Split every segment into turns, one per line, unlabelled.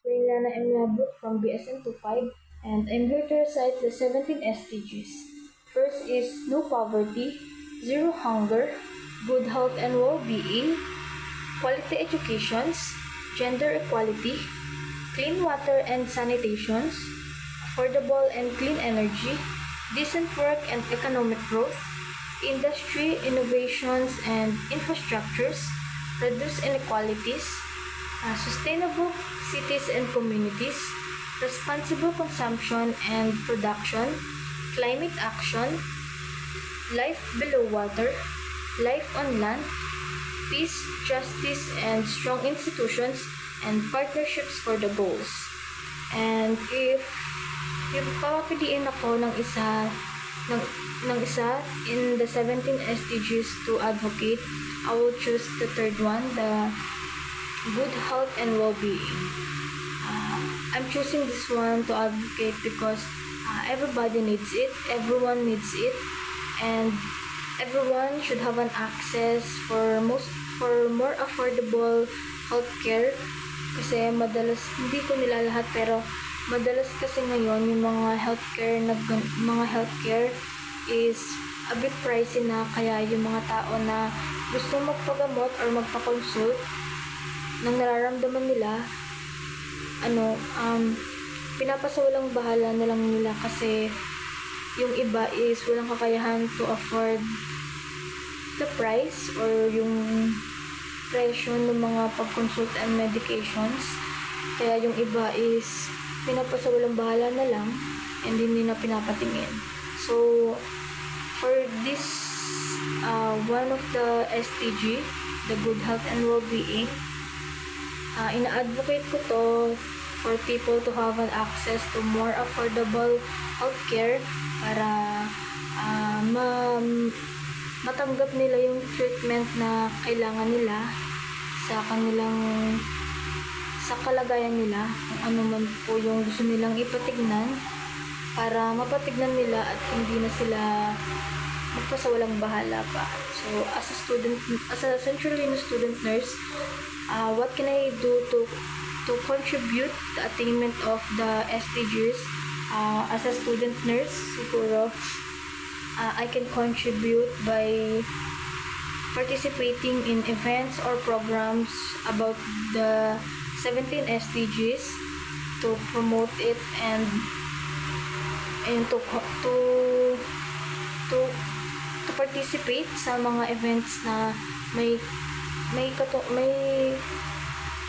Lana M. Yabut from BSN 25, and I'm here to recite the 17 SDGs. First is no poverty, zero hunger, good health and well-being, quality educations, gender equality, clean water and sanitations, affordable and clean energy, decent work and economic growth, industry, innovations and infrastructures, reduce inequalities, sustainable cities and communities, responsible consumption and production, climate action, life below water, life on land, peace, justice, and strong institutions and partnerships for the goals. And if papapiliin ako ng isa in the 17 SDGs to advocate, I will choose the third one, the good health and well-being. I'm choosing this one to advocate because everybody needs it, everyone needs it, and everyone should have an access for more affordable healthcare. Kasi madalas, hindi ko nila lahat, pero madalas kasi ngayon yung mga healthcare is a bit pricey na, kaya yung mga tao na gusto magpagamot or magpa-consult nang nararamdaman nila, pinapasawalang bahala na lang nila kasi yung iba is walang kakayahan to afford the price or yung presyo ng mga pag-consult and medications. Kaya yung iba is pinapasawalang bahala na lang and hindi na pinapatingin. So, for this one of the SDG, the good health and well-being, ina-advocate ko to for people to have an access to more affordable healthcare para matanggap nila yung treatment na kailangan nila sa kalagayan nila, kung ano man po yung gusto nilang ipatignan, para mapatignan nila at hindi na sila magpasawalang bahala pa. So, as a Central Lino student nurse, what can I do to contribute the attainment of the SDGs? As a student nurse, siguro, I can contribute by participating in events or programs about the 17 SDGs to promote it and to participate sa mga events na may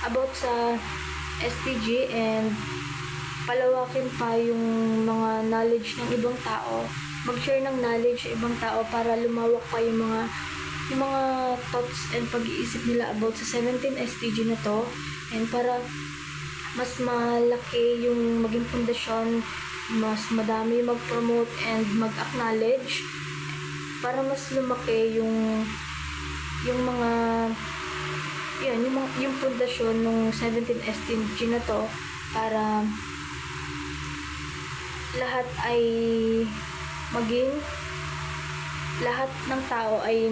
about sa SDG, and palawakin pa yung mga knowledge ng ibang tao, mag-share ng knowledge sa ibang tao para lumawak pa yung mga thoughts and pag-iisip nila about sa 17 SDG na to, and para mas malaki yung maging pundasyon, mas madami mag-promote and mag-acknowledge, para mas lumaki yung mga yung pundasyon ng 17 SDG na to, para lahat ng tao ay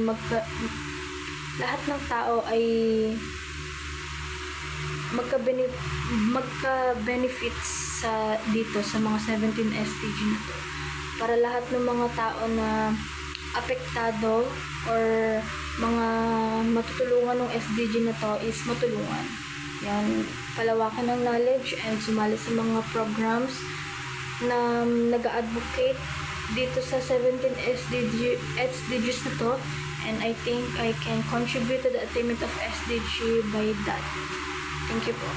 magka-benefits dito sa mga 17 SDG na to, para lahat ng mga tao na apektado or mga matutulungan ng SDG na to is matulungan. Yan, palawakan ng knowledge and sumali sa mga programs na nag-advocate dito sa 17 SDGs na to, and I think I can contribute to the attainment of SDG by that. Thank you po.